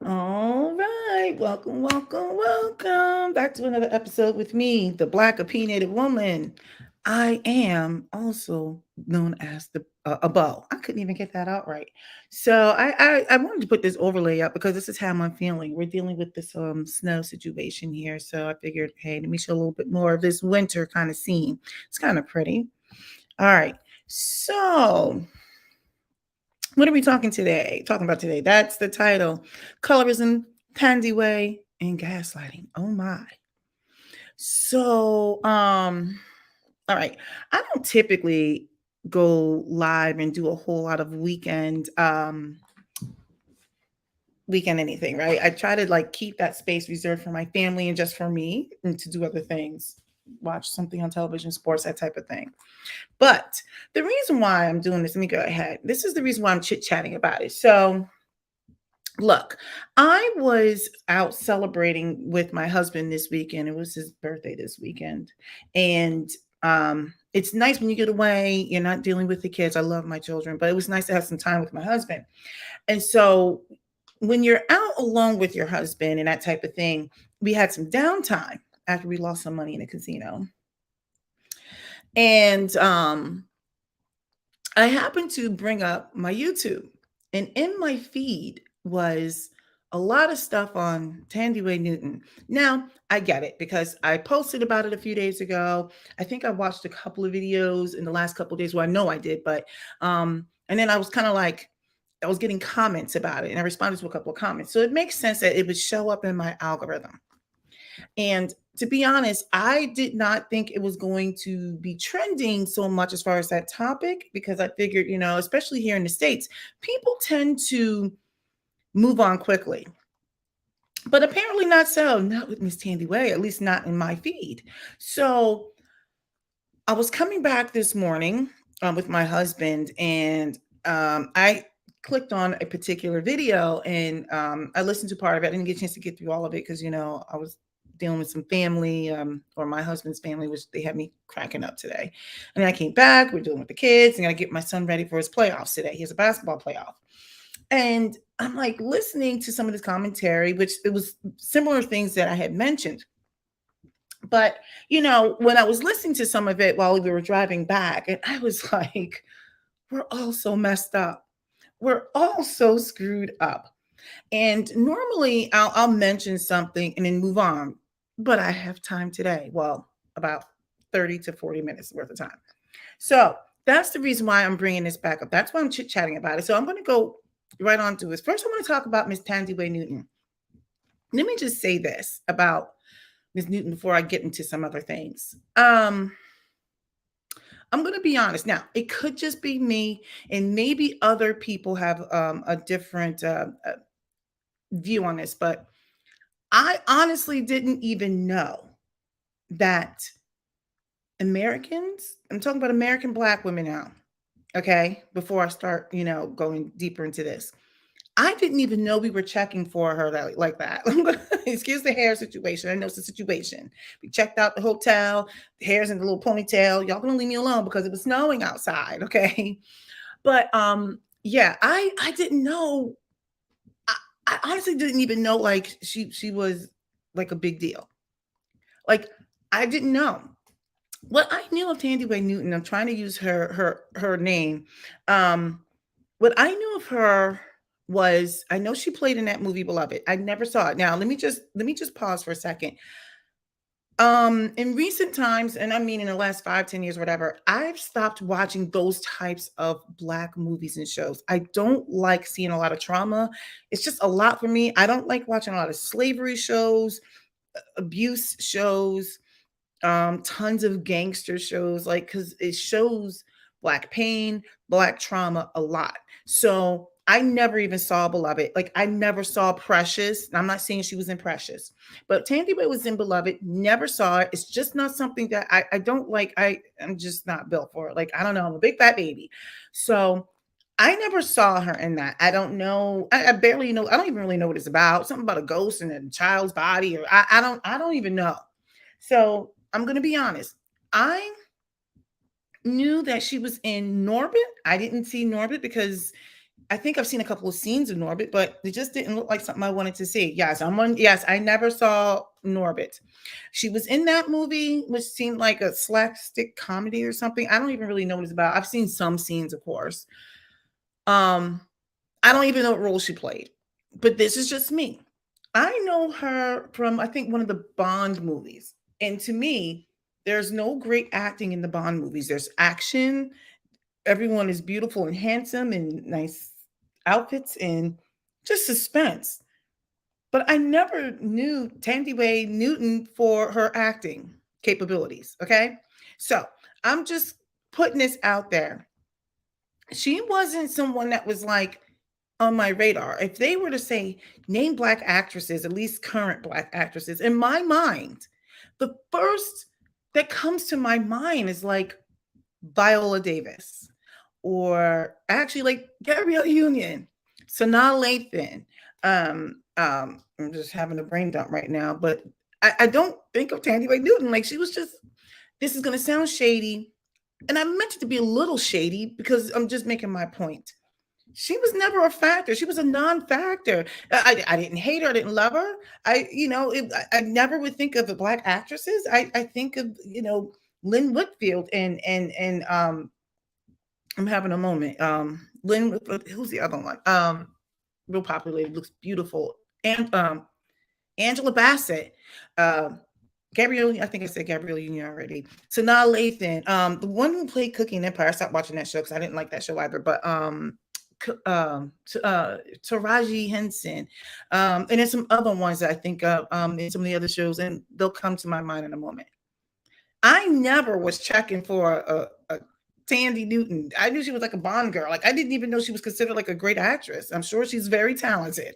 All right. Welcome back to another episode with me, the Black opinionated woman. I am also known as the a bow. I couldn't even get that out right. So I wanted to put this overlay up because this is how I'm feeling. We're dealing with this snow situation here. So I figured, hey, let me show a little bit more of this winter kind of scene. It's kind of pretty. All right. So what are we talking about today? That's the title. Colorism, Thandiwe, and gaslighting. Oh my. So, all right. I don't typically go live and do a whole lot of weekend anything, right? I try to like keep that space reserved for my family and just for me and to do other things, watch something on television, sports, that type of thing. But the reason why I'm doing this, let me go ahead. This is the reason why I'm chit chatting about it. So, look, I was out celebrating with my husband this weekend. It was his birthday this weekend. And it's nice when you get away, you're not dealing with the kids. I love my children, but it was nice to have some time with my husband. And so when you're out alone with your husband and that type of thing, we had some downtime after we lost some money in a casino. And I happened to bring up my YouTube, and in my feed was a lot of stuff on Thandiwe Newton. Now, I get it because I posted about it a few days ago. I think I watched a couple of videos in the last couple of days. Well, I know I did, but and then I was kind of like I was getting comments about it, and I responded to a couple of comments. So it makes sense that it would show up in my algorithm. And to be honest, I did not think it was going to be trending so much as far as that topic because I figured, especially here in the States, people tend to move on quickly. But apparently not so, not with Miss Thandiwe, at least not in my feed. So I was coming back this morning with my husband, and I clicked on a particular video, and I listened to part of it. I didn't get a chance to get through all of it because I was dealing with some family, or my husband's family, which they had me cracking up today. And then I came back. We're dealing with the kids, and I get my son ready for his playoffs today. He has a basketball playoff, and I'm like listening to some of this commentary, which it was similar things that I had mentioned. But, when I was listening to some of it while we were driving back, and I was like, we're all so messed up. We're all so screwed up. And normally I'll mention something and then move on, but I have time today. Well, about 30 to 40 minutes worth of time. So that's the reason why I'm bringing this back up. That's why I'm chit chatting about it. So I'm going to go right on to this. First, I want to talk about Miss Thandiwe Newton. Let me just say this about Miss Newton before I get into some other things. I'm going to be honest. Now, it could just be me, and maybe other people have a different view on this, but I honestly didn't even know that Americans, I'm talking about American Black women now, okay, before I start, going deeper into this. I didn't even know we were checking for her like that. Excuse the hair situation. I know it's a situation. We checked out the hotel, the hair's in the little ponytail. Y'all gonna leave me alone because it was snowing outside, okay? But yeah, I didn't know. I honestly didn't even know like she was like a big deal. Like I didn't know. What I knew of Thandiwe Newton, I'm trying to use her name. What I knew of her was I know she played in that movie Beloved. I never saw it. Now let me just pause for a second. In recent times, and I mean in the last 5, 10 years, whatever, I've stopped watching those types of Black movies and shows. I don't like seeing a lot of trauma. It's just a lot for me. I don't like watching a lot of slavery shows, abuse shows, tons of gangster shows, like because it shows Black pain, Black trauma a lot. So I never even saw Beloved. Like I never saw Precious. I'm not saying she was in Precious, but Thandiwe was in Beloved. Never saw it. It's just not something that I don't like. I'm just not built for it. Like I don't know. I'm a big fat baby, so I never saw her in that. I don't know. I barely know. I don't even really know what it's about. Something about a ghost in a child's body, or I don't even know. So I'm gonna be honest. I knew that she was in Norbit. I didn't see Norbit because I think I've seen a couple of scenes of Norbit, but it just didn't look like something I wanted to see. Yes, I'm on. Yes, I never saw Norbit. She was in that movie, which seemed like a slapstick comedy or something. I don't even really know what it's about. I've seen some scenes, of course. Um, I don't even know what role she played, but this is just me. I know her from, I think, one of the Bond movies. And to me, there's no great acting in the Bond movies. There's action, everyone is beautiful and handsome and nice outfits and just suspense. But I never knew Thandiwe Newton for her acting capabilities. Okay. So I'm just putting this out there. She wasn't someone that was like on my radar. If they were to say, name black actresses, at least current black actresses, in my mind, the first that comes to my mind is like Viola Davis, or actually like Gabrielle Union, Sanaa Lathan. I'm just having a brain dump right now, but I don't think of Thandiwe Newton. Like she was just, this is going to sound shady. And I meant it to be a little shady because I'm just making my point. She was never a factor. She was a non-factor. I didn't hate her. I didn't love her. I never would think of the black actresses. I think of, Lynn Whitfield and I'm having a moment. Lynn, who's the other one? Real popular, looks beautiful. And Angela Bassett. Gabrielle, I think I said Gabrielle Union already. Sanaa Lathan, the one who played Cooking Empire. I stopped watching that show because I didn't like that show either. But Taraji Henson, and then some other ones that I think of in some of the other shows, and they'll come to my mind in a moment. I never was checking for a Thandie Newton. I knew she was like a Bond girl. Like I didn't even know she was considered like a great actress. I'm sure she's very talented.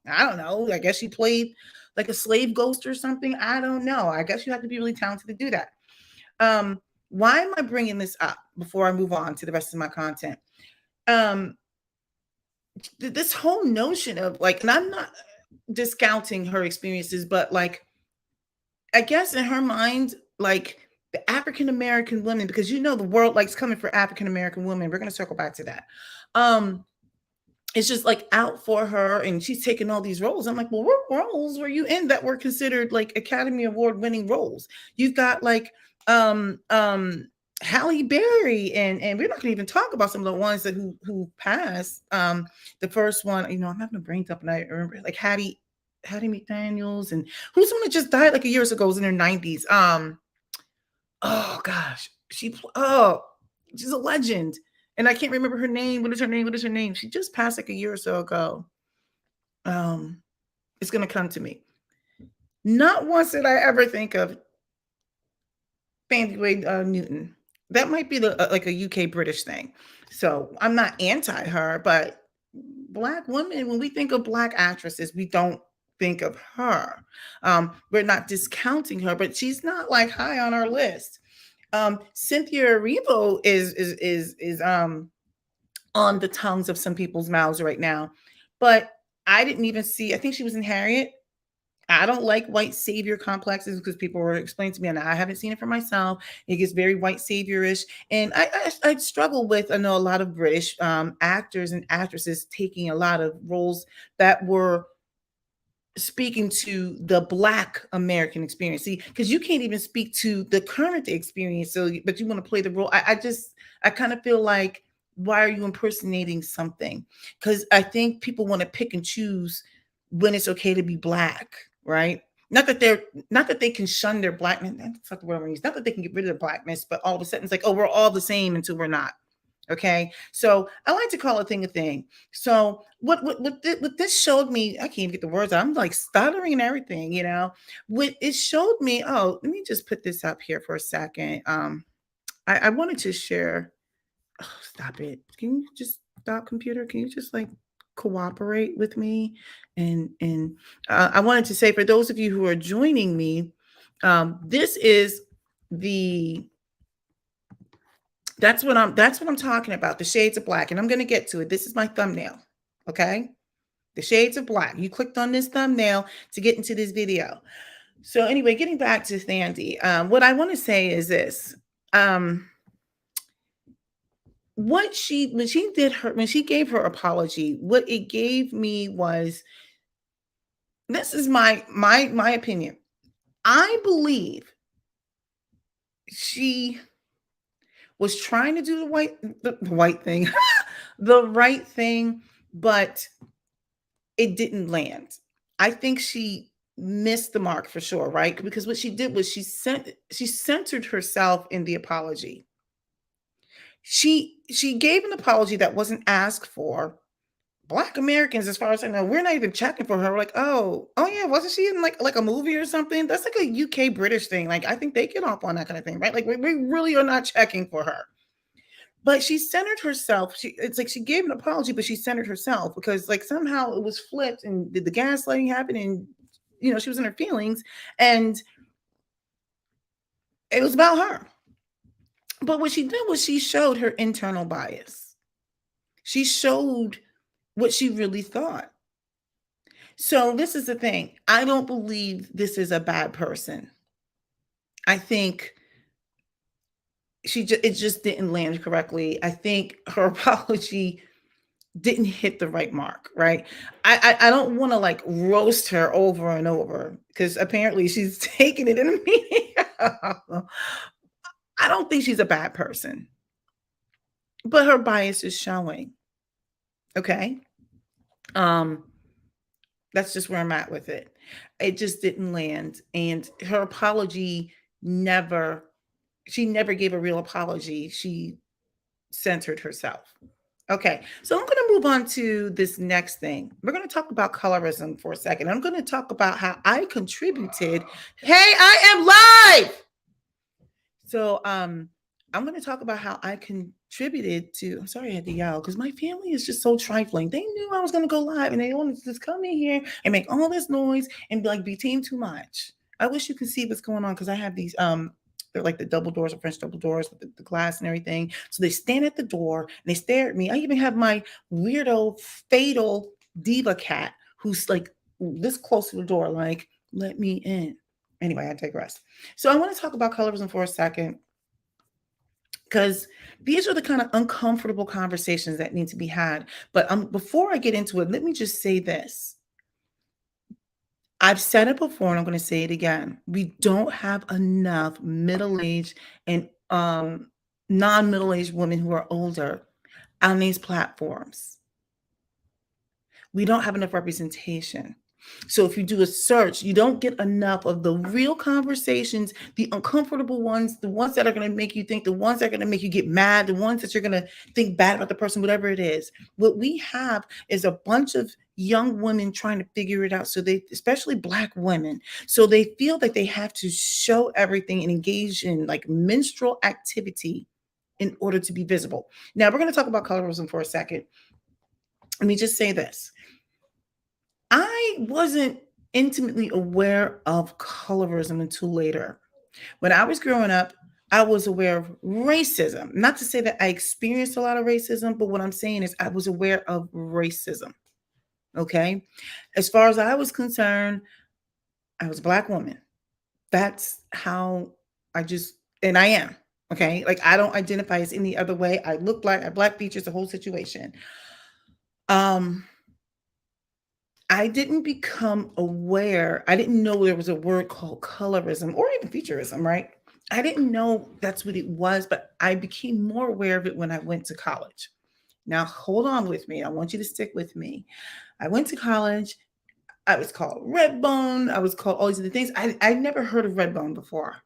I don't know. I guess she played like a slave ghost or something. I don't know. I guess you have to be really talented to do that. Why am I bringing this up before I move on to the rest of my content? This whole notion of like, and I'm not discounting her experiences, but like, I guess in her mind, like the African American women, because the world likes coming for African American women. We're going to circle back to that. It's just like out for her, and she's taking all these roles. I'm like, well, what roles were you in that were considered like Academy Award winning roles? You've got like Halle Berry, and we're not going to even talk about some of the ones that who passed. The first one, I'm having a brain dump, and I remember like Hattie McDaniels, and who's someone that just died like a years ago, was in her 90s. Oh gosh, she's a legend. And I can't remember her name. What is her name? What is her name? She just passed like a year or so ago. It's gonna come to me. Not once did I ever think of Thandiwe Newton. That might be like a UK British thing. So I'm not anti her, but black women, when we think of black actresses, we don't think of her. We're not discounting her, but she's not like high on our list. Cynthia Erivo is on the tongues of some people's mouths right now, but I didn't even see. I think she was in Harriet. I don't like white savior complexes because people were explaining to me, and I haven't seen it for myself. It gets very white saviorish, and I struggle with. I know a lot of British actors and actresses taking a lot of roles that were speaking to the black American experience. See, because you can't even speak to the current experience. So, but you want to play the role. I kind of feel like, why are you impersonating something? Because I think people want to pick and choose when it's okay to be black, right? Not that they can shun their blackness. That's not the word I'm using. Not that they can get rid of their blackness, but all of a sudden it's like, oh, we're all the same until we're not. Okay, so I like to call a thing a thing. So what this showed me, I can't even get the words out. I'm like stuttering and everything, What it showed me. Oh, let me just put this up here for a second. I wanted to share. Oh, stop it! Can you just stop, computer? Can you just like cooperate with me? And I wanted to say, for those of you who are joining me, this is the that's what I'm talking about, the shades of black. And I'm going to get to it. This is my thumbnail. Okay. The shades of black. You clicked on this thumbnail to get into this video. So anyway, getting back to Thandie, what I want to say is this. when she gave her apology, what it gave me was, this is my opinion. I believe she was trying to do the white thing, the right thing, but it didn't land. I think she missed the mark for sure, right? Because what she did was she centered herself in the apology. She gave an apology that wasn't asked for. Black Americans, as far as I know, we're not even checking for her. We're like, oh yeah, wasn't she in like a movie or something? That's like a UK British thing. Like I think they get off on that kind of thing, right? Like we really are not checking for her. But she centered herself. It's like she gave an apology, but she centered herself because like somehow it was flipped and did the gaslighting happen and she was in her feelings and it was about her. But what she did was she showed her internal bias. She showed what she really thought. So this is the thing. I don't believe this is a bad person. I think it just didn't land correctly. I think her apology didn't hit the right mark, right? I don't want to like roast her over and over because apparently she's taking it in a meeting. I don't think she's a bad person, but her bias is showing. Okay. Um, that's just where I'm at with it. It just didn't land. And her apology never, she never gave a real apology. She centered herself. Okay, so I'm going to move on to this next thing. We're going to talk about colorism for a second. I'm going to talk about how I contributed. Hey, I am live. So, I'm going to talk about how I contributed to. I'm sorry I had to yell because my family is just so trifling. They knew I was going to go live and they wanted to just come in here and make all this noise and like be team too much. I wish you could see what's going on because I have these they're like the double doors, or French double doors with the glass and everything. So they stand at the door and they stare at me. I even have my weirdo fatal diva cat who's like this close to the door, like, let me in. Anyway, I digress. So I want to talk about colorism for a second because these are the kind of uncomfortable conversations that need to be had. But before I get into it, let me just say this. I've said it before and I'm going to say it again. We don't have enough middle-aged and non-middle-aged women who are older on these platforms. We don't have enough representation. So if you do a search, you don't get enough of the real conversations, the uncomfortable ones, the ones that are going to make you think, the ones that are going to make you get mad, the ones that you're going to think bad about the person, whatever it is. What we have is a bunch of young women trying to figure it out. So they, especially Black women, so they feel that they have to show everything and engage in like minstrel activity in order to be visible. Now we're going to talk about colorism for a second. Let me just say this. I wasn't intimately aware of colorism until later. When I was growing up, I was aware of racism. Not to say that I experienced a lot of racism, but what I'm saying is I was aware of racism. Okay. As far as I was concerned, I was a Black woman. That's how and I am. Okay. Like I don't identify as any other way. I look Black, I have Black features, the whole situation. Um, I didn't become aware. I didn't know there was a word called colorism or even featureism, right? I didn't know that's what it was, but I became more aware of it when I went to college. Now, hold on with me. I want you to stick with me. I went to college. I was called Redbone. I was called all these other things. I'd never heard of Redbone before.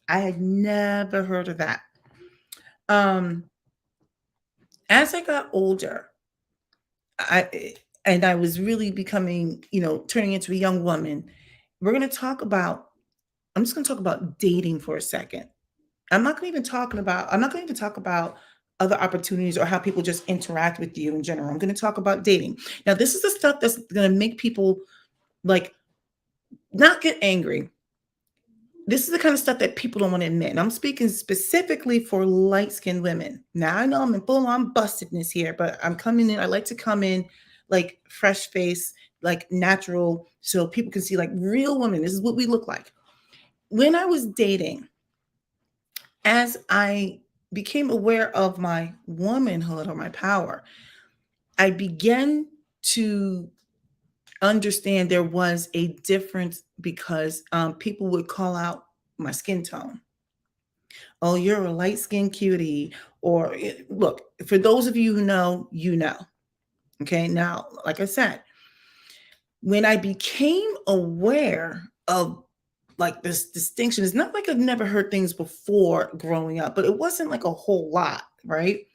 I had never heard of that. As I got older, I was really becoming, turning into a young woman. We're going to talk about, I'm just going to talk about dating for a second. I'm not going to even talk about other opportunities or how people just interact with you in general. I'm going to talk about dating. Now, this is the stuff that's going to make people like not get angry. This is the kind of stuff that people don't want to admit. And I'm speaking specifically for light-skinned women. Now, I know I'm in full-on bustedness here, but I'm coming in. I like to come in like fresh face, like natural, so people can see like real women. This is what we look like. When I was dating, as I became aware of my womanhood or my power, I began to understand there was a difference because people would call out my skin tone. Oh, you're a light skinned cutie. Or look, for those of you who know, you know. Okay. Now, like I said, when I became aware of like this distinction, it's not like I've never heard things before growing up, but it wasn't like a whole lot, right?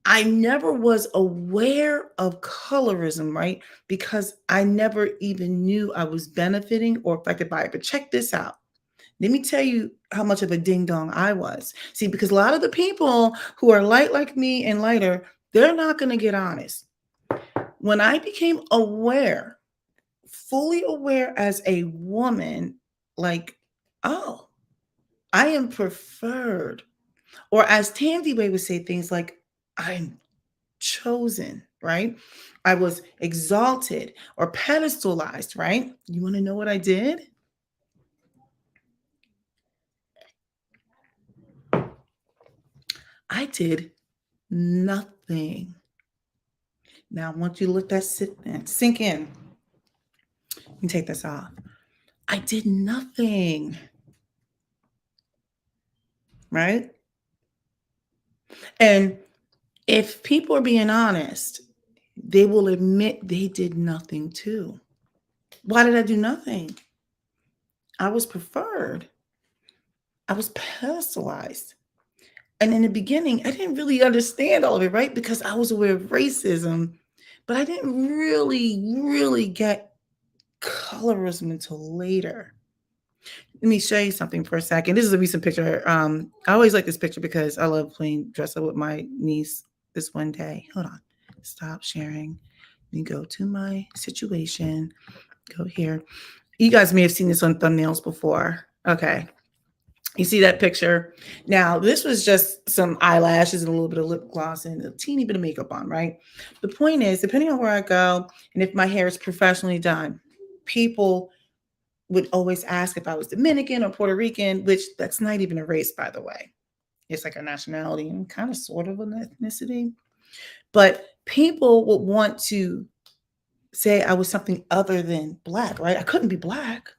I never was aware of colorism, right? Because I never even knew I was benefiting or affected by it. But check this out. Let me tell you how much of a ding dong I was. See, because a lot of the people who are light like me and lighter, they're not going to get honest. When I became aware, fully aware as a woman, like, oh, I am preferred. Or as Thandiwe would say things like, I'm chosen, right? I was exalted or pedestalized, right? You want to know what I did? I did nothing. Now, I want you to let that sink in. You take this off. I did nothing, right? And if people are being honest, they will admit they did nothing too. Why did I do nothing? I was preferred. I was pedestalized. And in the beginning, I didn't really understand all of it, right? Because I was aware of racism, but I didn't really get colorism until later. Let me show you something for a second. This is a recent picture. I always like this picture because I love playing dress up with my niece this one day. Hold on. Stop sharing. Let me go to my situation. Go here. You guys may have seen this on thumbnails before. Okay. You see that picture? Now, this was just some eyelashes and a little bit of lip gloss and a teeny bit of makeup on, right? The point is, depending on where I go and if my hair is professionally done, people would always ask if I was Dominican or Puerto Rican, which that's not even a race, by the way. It's like a nationality and kind of sort of an ethnicity. But people would want to say I was something other than black, right? I couldn't be black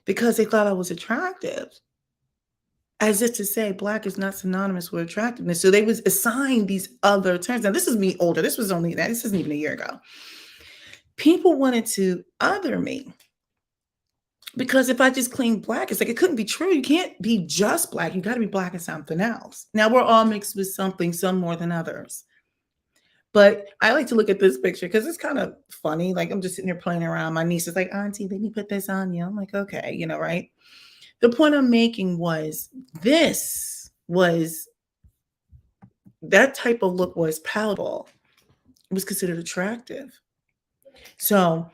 because they thought I was attractive. As if to say black is not synonymous with attractiveness. So they was assigned these other terms. Now, this is me older. This was only that. This isn't even a year ago. People wanted to other me because if I just claimed black, it's like it couldn't be true. You can't be just black. You got to be black and something else. Now, we're all mixed with something, some more than others. But I like to look at this picture because it's kind of funny. Like I'm just sitting there playing around. My niece is like, Auntie, let me put this on you. I'm like, okay, right? The point I'm making was this was that type of look was palatable. It was considered attractive. So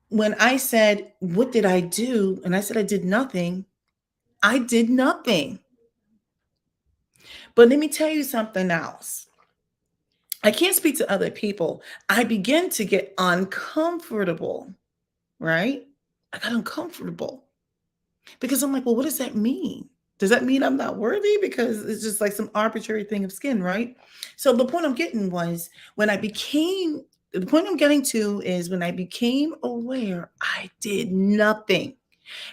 when I said, what did I do? And I said, I did nothing. I did nothing. But let me tell you something else. I can't speak to other people. I began to get uncomfortable, right? I got uncomfortable because I'm like, well, what does that mean? Does that mean I'm not worthy? Because it's just like some arbitrary thing of skin, right? So the point I'm getting was when I became, the point I'm getting to is when I became aware, I did nothing.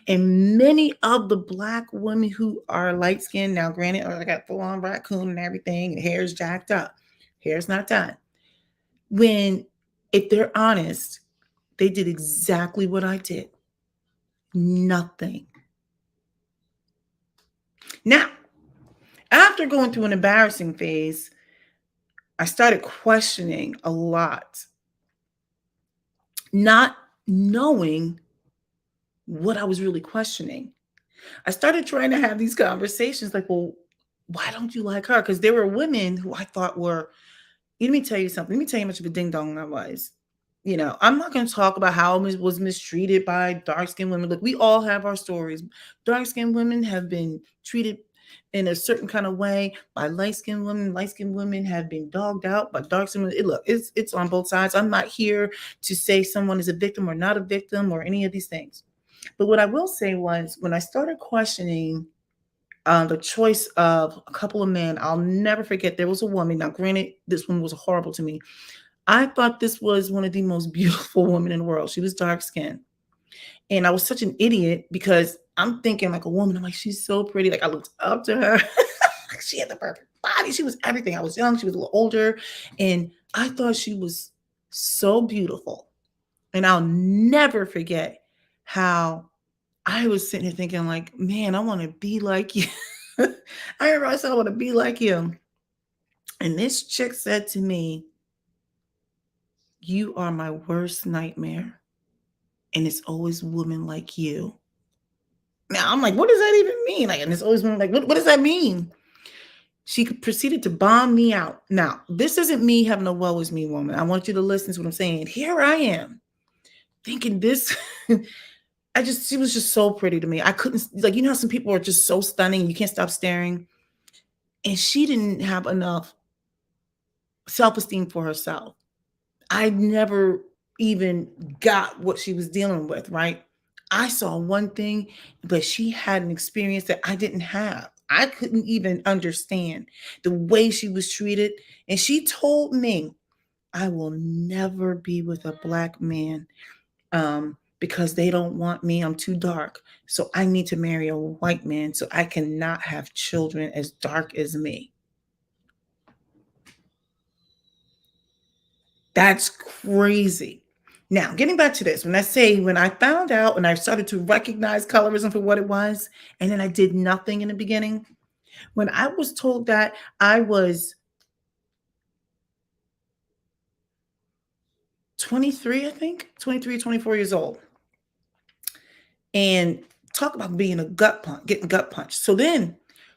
And many of the Black women who are light skinned, now granted, I got full on raccoon and everything, and hair's jacked up, hair's not done. When, if they're honest, they did exactly what I did, nothing. Now, after going through an embarrassing phase, I started questioning a lot, not knowing what I was really questioning. I started trying to have these conversations like, well, why don't you like her? Because there were women who I thought were, let me tell you something. Let me tell you how much of a ding dong I was. I'm not going to talk about how I was mistreated by dark skinned women. Look, we all have our stories. Dark skinned women have been treated in a certain kind of way by light skinned women. Light skinned women have been dogged out by dark skinned women. Look, it's on both sides. I'm not here to say someone is a victim or not a victim or any of these things. But what I will say was when I started questioning the choice of a couple of men. I'll never forget. There was a woman. Now, granted, this one was horrible to me. I thought this was one of the most beautiful women in the world. She was dark skinned. And I was such an idiot because I'm thinking like a woman. I'm like, she's so pretty. Like I looked up to her. She had the perfect body. She was everything. I was young. She was a little older. And I thought she was so beautiful. And I'll never forget how I was sitting here thinking, like, man, I want to be like you. I remember I said, I want to be like you. And this chick said to me, you are my worst nightmare. And it's always women like you. Now I'm like, what does that even mean? Like, and it's always women like, what does that mean? She proceeded to bomb me out. Now, this isn't me having a woe is me woman. I want you to listen to what I'm saying. Here I am thinking this. She was just so pretty to me. I couldn't, like, you know how some people are just so stunning, you can't stop staring. And she didn't have enough self esteem for herself. I never even got what she was dealing with, right? I saw one thing, but she had an experience that I didn't have. I couldn't even understand the way she was treated. And she told me, I will never be with a black man because they don't want me. I'm too dark. So I need to marry a white man so I cannot have children as dark as me. That's crazy. Now, getting back to this, when I found out and I started to recognize colorism for what it was, and then I did nothing in the beginning, when I was told that I was 23, I think, 23, 24 years old, and talk about being a gut punch, getting gut punched. So then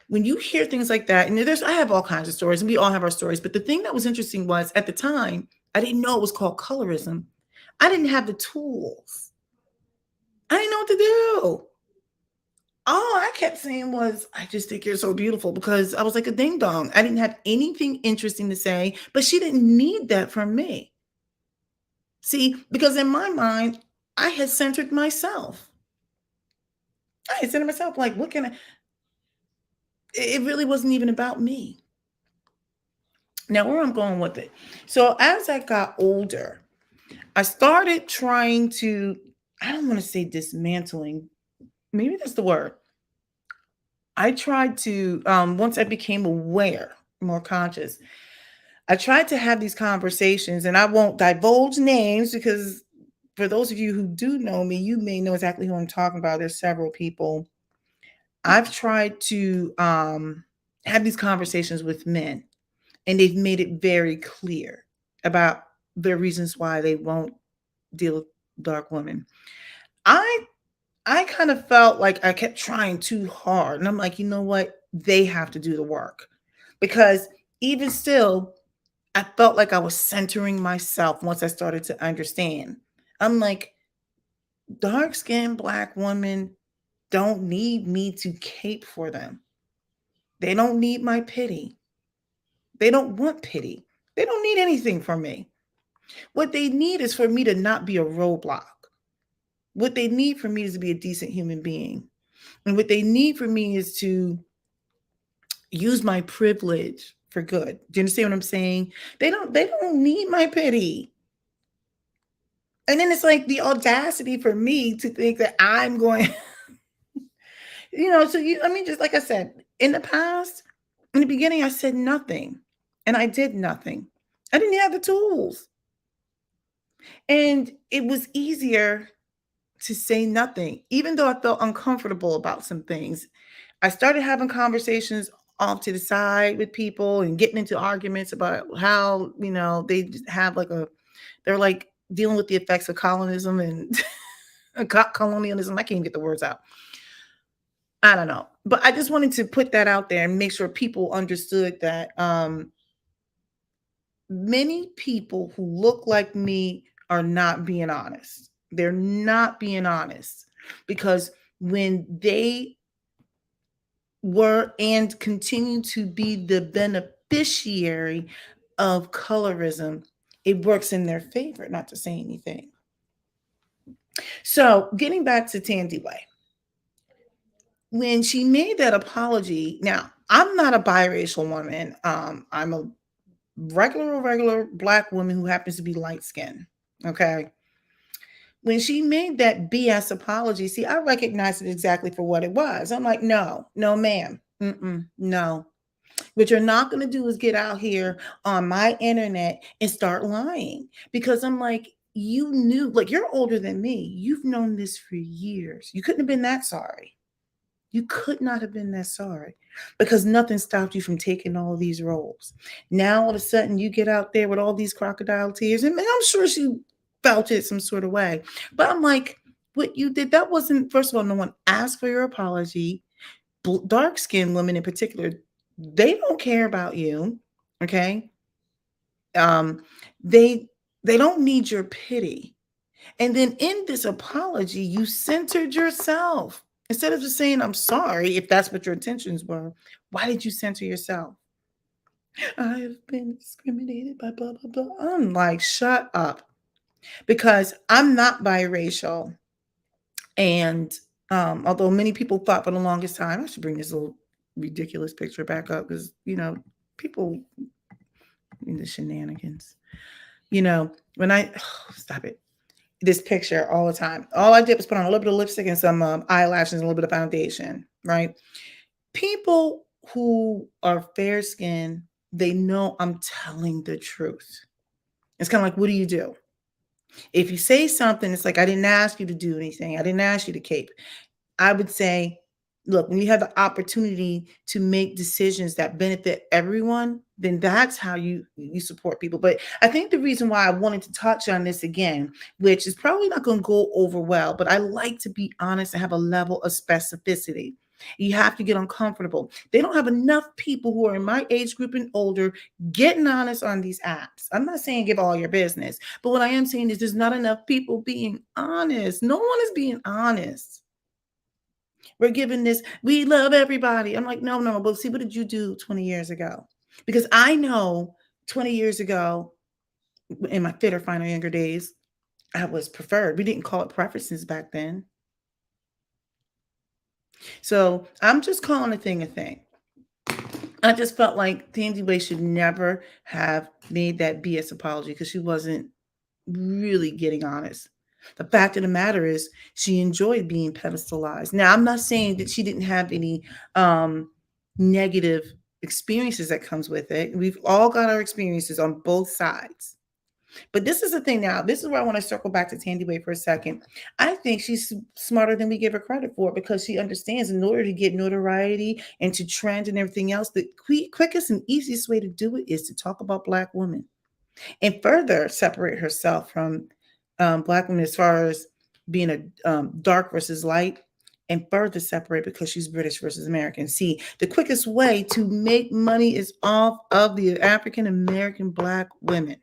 when you hear things like that, and I have all kinds of stories, and we all have our stories, but the thing that was interesting was at the time, I didn't know it was called colorism. I didn't have the tools. I didn't know what to do. All I kept saying was, I just think you're so beautiful because I was like a ding dong. I didn't have anything interesting to say, but she didn't need that from me. See, because in my mind, I had centered myself. I had centered myself. Like, what can I? It really wasn't even about me. Now, where I'm going with it. So, as I got older, I started trying to, I don't want to say dismantling, maybe that's the word. I tried to, once I became aware, more conscious, I tried to have these conversations, and I won't divulge names because for those of you who do know me, you may know exactly who I'm talking about. There's several people. I've tried to have these conversations with men, and they've made it very clear about the reasons why they won't deal with dark women. I I kind of felt like I kept trying too hard, and I'm like, you know what? They have to do the work because even still, I felt like I was centering myself once I started to understand. I'm like, dark skinned black women don't need me to cape for them. They don't need my pity. They don't want pity. They don't need anything from me. What they need is for me to not be a roadblock. What they need from me is to be a decent human being. And what they need from me is to use my privilege for good. Do you understand what I'm saying? They don't need my pity. And then it's like the audacity for me to think that I'm going, I mean, just like I said, in the past, in the beginning, I said nothing and I did nothing. I didn't have the tools. And it was easier to say nothing, even though I felt uncomfortable about some things. I started having conversations off to the side with people and getting into arguments about how, they just have they're like dealing with the effects of colonism and colonialism. I can't even get the words out. I don't know. But I just wanted to put that out there and make sure people understood that many people who look like me are not being honest. They're not being honest because when they were and continue to be the beneficiary of colorism, it works in their favor, not to say anything. So, getting back to Thandiwe, when she made that apology, now I'm not a biracial woman. I'm a regular black woman who happens to be light skinned. Okay. When she made that BS apology, see, I recognized it exactly for what it was. I'm like, no, no, ma'am. No. What you're not going to do is get out here on my internet and start lying because I'm like, you knew, like, you're older than me. You've known this for years. You couldn't have been that sorry. You could not have been that sorry because nothing stopped you from taking all of these roles. Now, all of a sudden, you get out there with all these crocodile tears, and I'm sure she felt it some sort of way. But I'm like, what you did, that wasn't, first of all, no one asked for your apology. Dark skinned women in particular, they don't care about you. Okay. Um, they they don't need your pity. And then in this apology, you centered yourself. Instead of just saying, I'm sorry, if that's what your intentions were, why did you center yourself? I've been discriminated by blah, blah, blah. I'm like, shut up. Because I'm not biracial. And although many people thought for the longest time, I should bring this little ridiculous picture back up because, people in the shenanigans. When stop it. This picture all the time. All I did was put on a little bit of lipstick and some eyelashes and a little bit of foundation, right? People who are fair skinned, they know I'm telling the truth. It's kind of like, what do you do? If you say something, it's like, I didn't ask you to do anything. I didn't ask you to cape. I would say, look, when you have the opportunity to make decisions that benefit everyone, then that's how you support people. But I think the reason why I wanted to touch on this again, which is probably not going to go over well, but I like to be honest and have a level of specificity. You have to get uncomfortable. They don't have enough people who are in my age group and older getting honest on these apps. I'm not saying give all your business, but what I am saying is there's not enough people being honest. No one is being honest. We're giving this, we love everybody. I'm like, no, no, but see, what did you do 20 years ago? Because I know 20 years ago, in my fitter, finer, younger days, I was preferred. We didn't call it preferences back then. So I'm just calling a thing a thing. I just felt like Thandiwe should never have made that BS apology because she wasn't really getting honest. The fact of the matter is she enjoyed being pedestalized. Now, I'm not saying that she didn't have any negative experiences that comes with it. We've all got our experiences on both sides. But this is the thing now. This is where I want to circle back to Thandiwe for a second. I think she's smarter than we give her credit for because she understands in order to get notoriety and to trend and everything else, the quickest and easiest way to do it is to talk about Black women and further separate herself from Black women as far as being a dark versus light, and further separate because she's British versus American. See, the quickest way to make money is off of the African American Black women.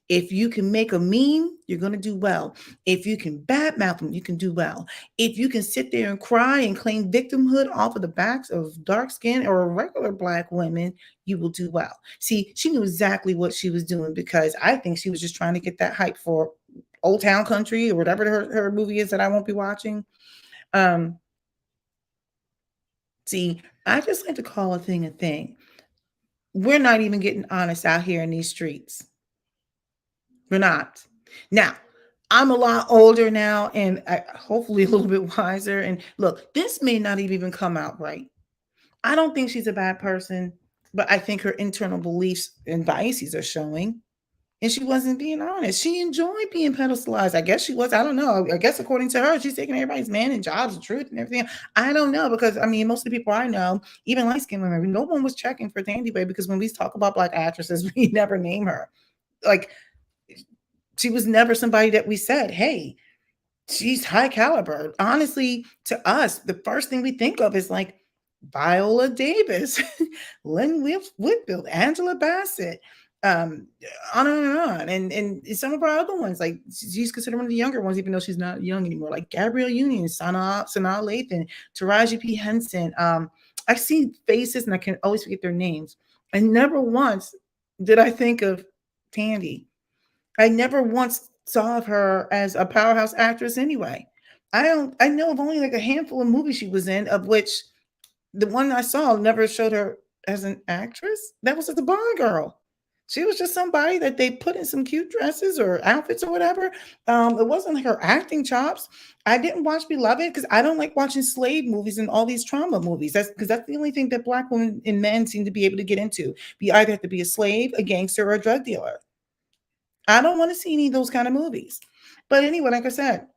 If you can make a meme, you're going to do well. If you can badmouth them, you can do well. If you can sit there and cry and claim victimhood off of the backs of dark skin or regular Black women, you will do well. See, she knew exactly what she was doing because I think she was just trying to get that hype for Old Town Country or whatever her movie is that I won't be watching. Um, See, I just like to call a thing a thing. We're not even getting honest out here in these streets. We're not. Now, I'm a lot older now and hopefully a little bit wiser. And look, this may not have even come out right. I don't think she's a bad person, but I think her internal beliefs and biases are showing. And she wasn't being honest. She enjoyed being pedestalized. I guess she was. I don't know. I guess according to her, she's taking everybody's man and jobs and truth and everything. I don't know because I mean, most of the people I know, even light skinned women, no one was checking for Thandiwe because when we talk about Black actresses, we never name her. Like she was never somebody that we said, hey, she's high caliber. Honestly, to us, the first thing we think of is like Viola Davis, Lynn Whitfield, Angela Bassett, um, on and on. And some of our other ones, like she's considered one of the younger ones, even though she's not young anymore, like Gabrielle Union, Sanaa Lathan, Taraji P. Henson. I see faces and I can always forget their names. And never once did I think of Thandie. I never once saw of her as a powerhouse actress anyway. I know of only like a handful of movies she was in, of which the one I saw never showed her as an actress. That was as a Bond girl. She was just somebody that they put in some cute dresses or outfits or whatever. It wasn't like her acting chops. I didn't watch Beloved because I don't like watching slave movies and all these trauma movies. That's because that's the only thing that black women and men seem to be able to get into. You either have to be a slave, a gangster, or a drug dealer. I don't want to see any of those kind of movies. But anyway, like I said,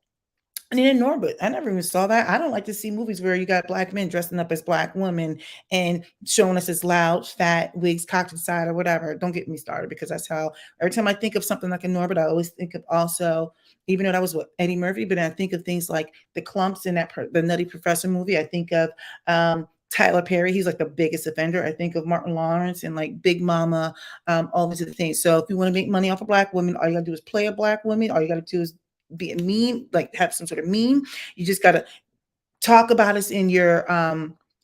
and in Norbit, I never even saw that. I don't like to see movies where you got black men dressing up as black women and showing us as loud, fat, wigs cocked to the side or whatever. Don't get me started because that's how every time I think of something like a Norbit, I always think of also, even though that was what Eddie Murphy, but I think of things like the clumps in the Nutty Professor movie. I think of Tyler Perry. He's like the biggest offender. I think of Martin Lawrence and like Big Mama, all these other things. So if you want to make money off of black women, all you gotta do is play a black woman. All you gotta do is be a meme, like have some sort of meme. You just got to talk about us in your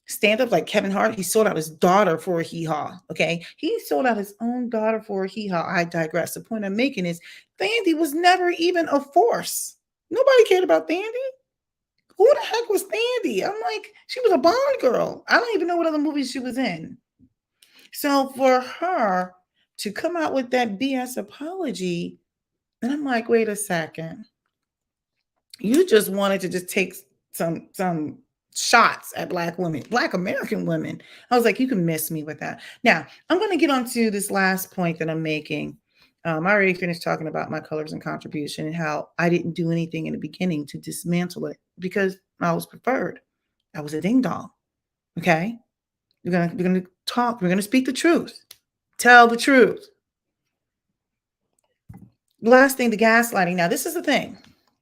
stand up, like Kevin Hart. He sold out his daughter for a hee haw. Okay. He sold out his own daughter for a hee haw. I digress. The point I'm making is Thandie was never even a force. Nobody cared about Thandie. Who the heck was Thandie? I'm like, she was a Bond girl. I don't even know what other movies she was in. So for her to come out with that BS apology, and I'm like, wait a second. You just wanted to just take some shots at black women, black American women. I was like, you can miss me with that. Now, I'm going to get on to this last point that I'm making. I already finished talking about my colors and contribution and how I didn't do anything in the beginning to dismantle it because I was preferred. I was a ding dong. Okay. We're gonna talk, we're gonna speak the truth. Tell the truth. Last thing, the gaslighting. Now, this is the thing.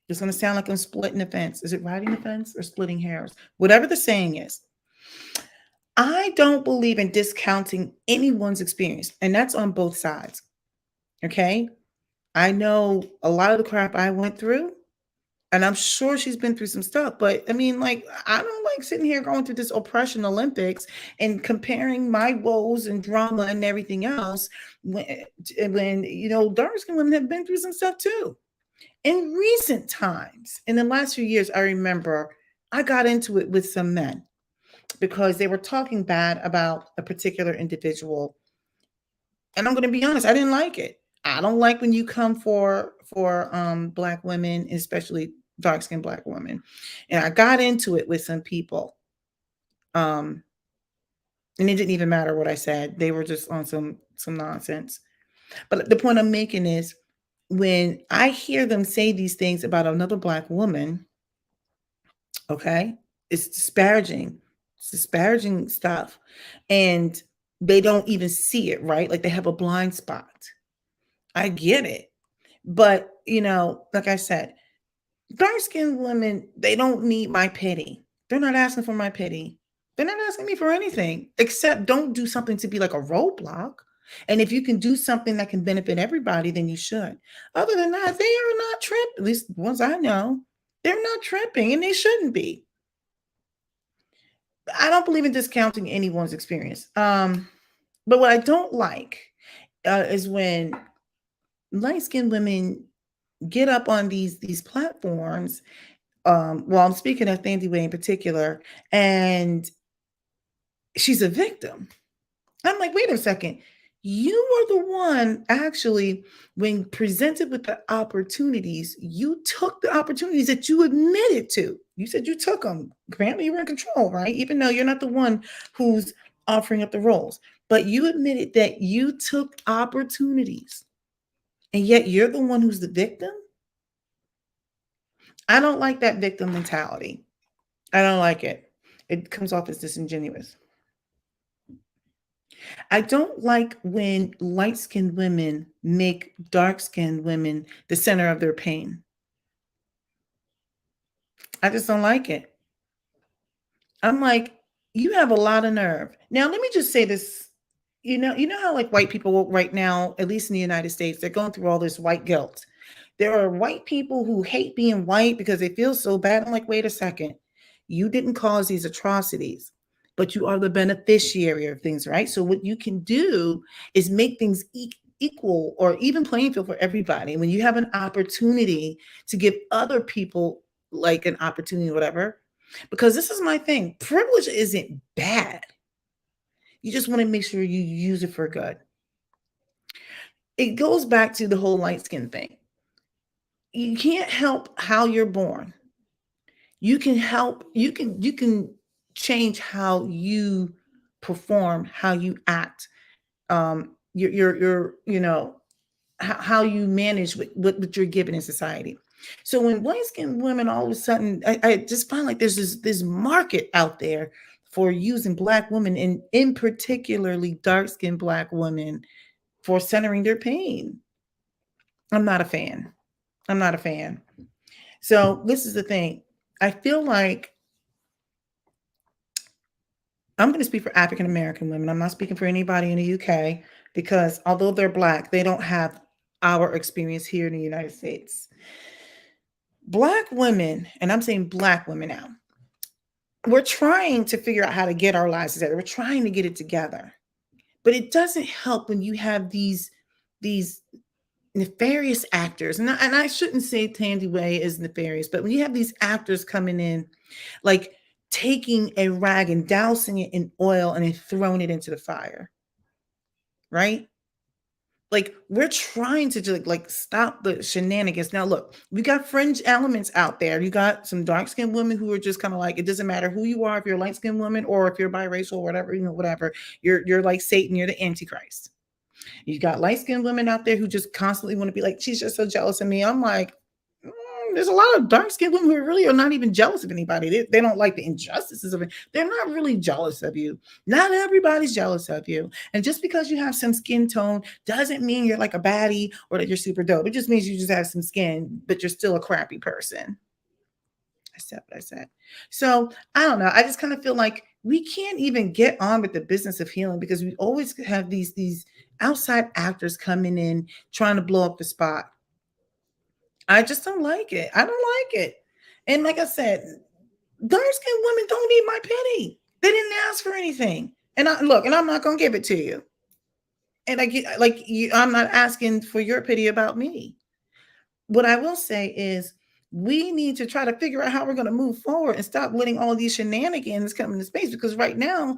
It's going to sound like I'm splitting the fence. Is it riding the fence or splitting hairs? Whatever the saying is. I don't believe in discounting anyone's experience, and that's on both sides. Okay. I know a lot of the crap I went through, and I'm sure she's been through some stuff, but I mean, like, I don't like sitting here going through this oppression Olympics and comparing my woes and drama and everything else when dark skinned women have been through some stuff too. In recent times, in the last few years, I remember I got into it with some men because they were talking bad about a particular individual. And I'm going to be honest, I didn't like it. I don't like when you come for black women, especially dark-skinned black women. And I got into it with some people. Um and it didn't even matter what I said. They were just on some nonsense. But the point I'm making is when I hear them say these things about another black woman, okay, it's disparaging. It's disparaging stuff. And they don't even see it, right? Like they have a blind spot. I get it. But, like I said, dark skinned women, they don't need my pity. They're not asking for my pity. They're not asking me for anything except don't do something to be like a roadblock. And if you can do something that can benefit everybody, then you should. Other than that, they are not tripping. At least the ones I know, they're not tripping and they shouldn't be. I don't believe in discounting anyone's experience. But what I don't like is when light skinned women get up on these platforms. Well, I'm speaking of Thandiwe in particular, and she's a victim. I'm like, wait a second. You are the one actually, when presented with the opportunities, you took the opportunities that you admitted to. You said you took them. Apparently, you were in control, right? Even though you're not the one who's offering up the roles, but you admitted that you took opportunities, and yet you're the one who's the victim. I don't like that victim mentality. I don't like it. It comes off as disingenuous. I don't like when light skinned women make dark skinned women the center of their pain. I just don't like it. I'm like, you have a lot of nerve. Now, let me just say this. You know how like white people right now, at least in the United States, they're going through all this white guilt. There are white people who hate being white because they feel so bad. I'm like, wait a second. You didn't cause these atrocities, but you are the beneficiary of things, right? So what you can do is make things equal or even playing field for everybody. When you have an opportunity to give other people like an opportunity or whatever. Because this is my thing. Privilege isn't bad. You just want to make sure you use it for good. It goes back to the whole light skin thing. You can't help how you're born. You can change how you perform, how you act, your how you manage what you're given in society. So when light skinned women all of a sudden, I just find like there's this market out there for using black women, and in particularly dark skinned black women, for centering their pain. I'm not a fan. I'm not a fan. So this is the thing. I feel like I'm going to speak for African American women. I'm not speaking for anybody in the UK, because although they're black, they don't have our experience here in the United States. Black women, and I'm saying black women now, we're trying to figure out how to get our lives together. We're trying to get it together. But it doesn't help when you have these nefarious actors. And I shouldn't say Thandiwe is nefarious, but when you have these actors coming in, like taking a rag and dousing it in oil and then throwing it into the fire, right? Like we're trying to just like stop the shenanigans. Now, look, we got fringe elements out there. You got some dark skinned women who are just kind of like, it doesn't matter who you are, if you're a light skinned woman or if you're biracial or whatever, whatever. You're like Satan. You're the Antichrist. You got light skinned women out there who just constantly want to be like, she's just so jealous of me. I'm like, there's a lot of dark skinned women who really are not even jealous of anybody. They don't like the injustices of it. They're not really jealous of you. Not everybody's jealous of you. And just because you have some skin tone doesn't mean you're like a baddie or that you're super dope. It just means you just have some skin, but you're still a crappy person. I said what I said. So I don't know. I just kind of feel like we can't even get on with the business of healing because we always have these outside actors coming in trying to blow up the spot. I just don't like it. I don't like it. And like I said, dark skinned women don't need my pity. They didn't ask for anything. And I'm not gonna give it to you. And I get like you, I'm not asking for your pity about me. What I will say is we need to try to figure out how we're going to move forward and stop letting all these shenanigans come into space, because right now,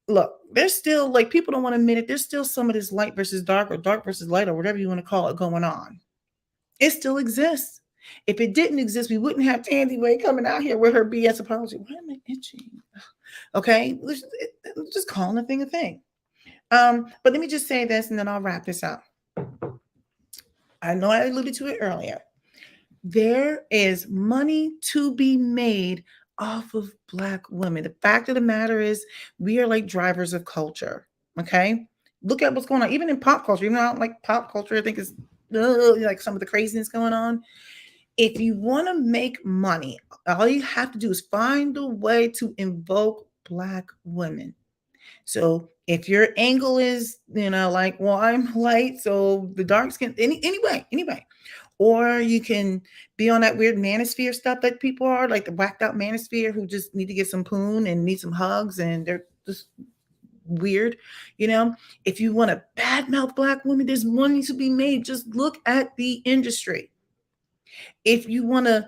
look, there's still like people don't want to admit it. There's still some of this light versus dark or dark versus light or whatever you want to call it going on. It still exists. If it didn't exist, we wouldn't have Thandiwe coming out here with her BS apology. Why am I itching? Okay, let's just calling a thing a thing. But let me just say this and then I'll wrap this up. I know I alluded to it earlier. There is money to be made off of Black women. The fact of the matter is, we are like drivers of culture. Okay. Look at what's going on, even in pop culture. Even though I don't like pop culture, I think it's like some of the craziness going on. If you want to make money, all you have to do is find a way to invoke Black women. So if your angle is, like, well, I'm light, so the dark skin, anyway, or you can be on that weird manosphere stuff that people are, like the whacked out manosphere who just need to get some poon and need some hugs and they're just weird. If you want to badmouth Black women, there's money to be made. Just look at the industry. If you want to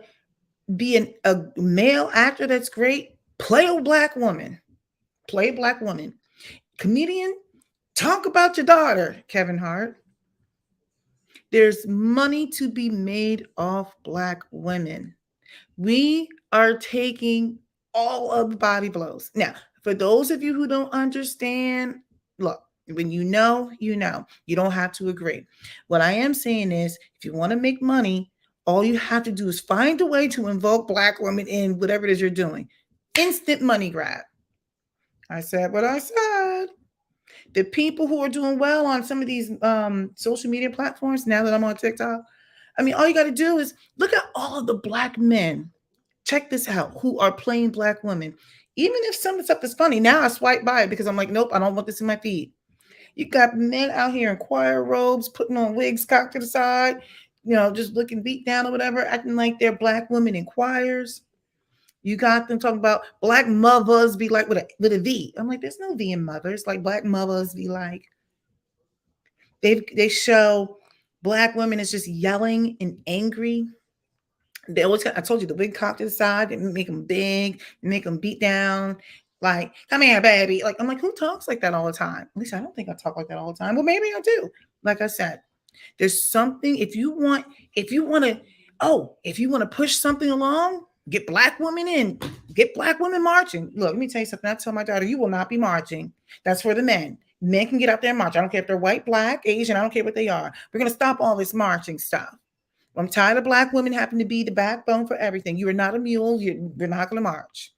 be a male actor, that's great. Play a Black woman. Play a Black woman. Comedian, talk about your daughter, Kevin Hart. There's money to be made off Black women. We are taking all of the body blows. Now, for those of you who don't understand, look, when you know, you know. You don't have to agree. What I am saying is, if you want to make money, all you have to do is find a way to invoke Black women in whatever it is you're doing. Instant money grab. I said what I said. The people who are doing well on some of these social media platforms, now that I'm on TikTok, I mean, all you got to do is look at all of the Black men. Check this out, who are playing Black women. Even if some of the stuff is funny, now I swipe by it because I'm like, nope, I don't want this in my feed. You got men out here in choir robes, putting on wigs cocked to the side, just looking beat down or whatever, acting like they're Black women in choirs. You got them talking about Black mothers be like with a V. I'm like, there's no V in mothers. Like Black mothers be like, they show Black women as just yelling and angry. They always got, I told you, the big cock to the side, they make them big, make them beat down. Like, come here, baby. Like, I'm like, who talks like that all the time? At least I don't think I talk like that all the time. Well, maybe I do. Like I said, there's something, if you want to, if you want to push something along, get black women in, get black women marching. Look, let me tell you something. I tell my daughter, you will not be marching. That's for the men. Men can get out there and march. I don't care if they're white, black, Asian. I don't care what they are. We're going to stop all this marching stuff. I'm tired of black women having to be the backbone for everything. You are not a mule. You're not going to march.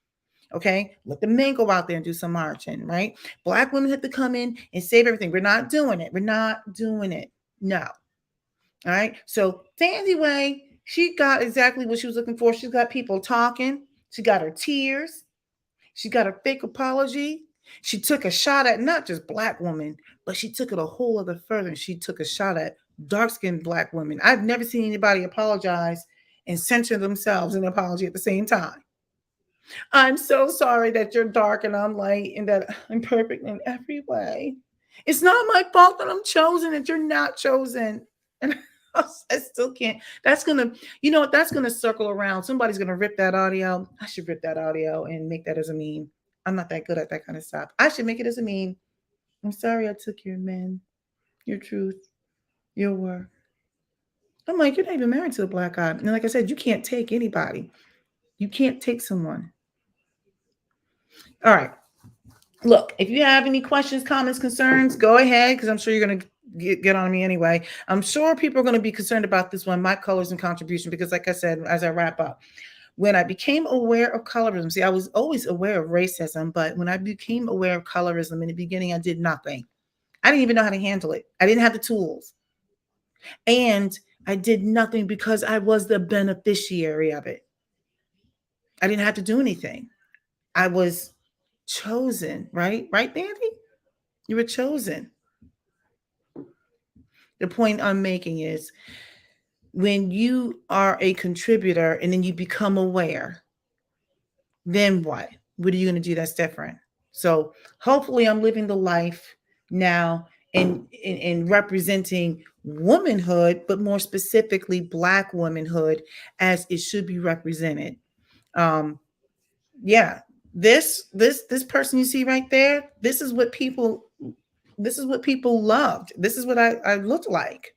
Okay, let the men go out there and do some marching, right? Black women have to come in and save everything. We're not doing it. We're not doing it. No. All right. So Thandiwe, she got exactly what she was looking for. She's got people talking. She got her tears. She got her fake apology. She took a shot at not just black women, but she took it a whole other further. And she took a shot at dark-skinned black women. I've never seen anybody apologize and censor themselves in an apology at the same time. I'm so sorry that you're dark and I'm light and that I'm perfect in every way. It's not my fault that I'm chosen, that you're not chosen. And I still can't. That's gonna, you know what? That's gonna circle around. Somebody's gonna rip that audio. I should rip that audio and make that as a meme. I'm not that good at that kind of stuff. I should make it as a meme. I'm sorry I took your men, your truth, your work. I'm like, you're not even married to a black guy. And like I said, you can't take anybody. You can't take someone. All right. Look, if you have any questions, comments, concerns, go ahead because I'm sure you're going to get on me anyway. I'm sure people are going to be concerned about this one, my colors and contribution, because like I said, as I wrap up, when I became aware of colorism, see, I was always aware of racism, but when I became aware of colorism in the beginning, I did nothing. I didn't even know how to handle it. I didn't have the tools. And I did nothing because I was the beneficiary of it. I didn't have to do anything. I was chosen, right? Right, Thandie? You were chosen. The point I'm making is when you are a contributor and then you become aware, then what? What are you going to do that's different? So hopefully I'm living the life now in representing womanhood, but more specifically black womanhood as it should be represented. Um, yeah, this person you see right there, this is what people loved. This is what I looked like.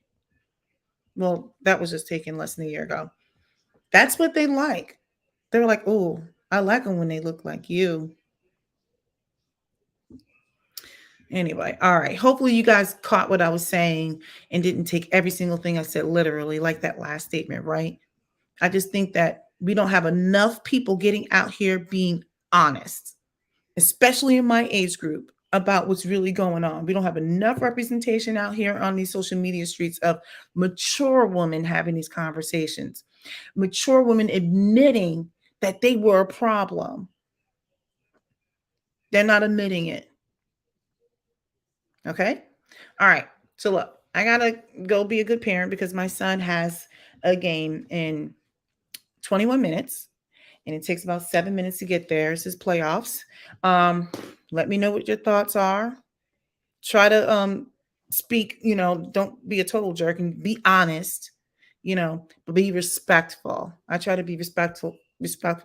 Well, that was just taken less than a year ago. That's what they like. They were like, oh, I like them when they look like you. Anyway, all right. Hopefully, you guys caught what I was saying and didn't take every single thing I said literally, like that last statement, right? I just think that we don't have enough people getting out here being honest, especially in my age group, about what's really going on. We don't have enough representation out here on these social media streets of mature women having these conversations, mature women admitting that they were a problem. They're not admitting it. Okay. All right. So look, I gotta go be a good parent because my son has a game in 21 minutes and it takes about 7 minutes to get there. It's his playoffs. Um, let me know what your thoughts are. Try to speak, don't be a total jerk and be honest, but be respectful. I try to be respectful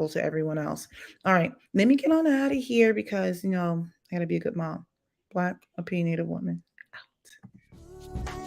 to everyone else. All right, let me get on out of here because I gotta be a good mom. Black opinionated woman. Out.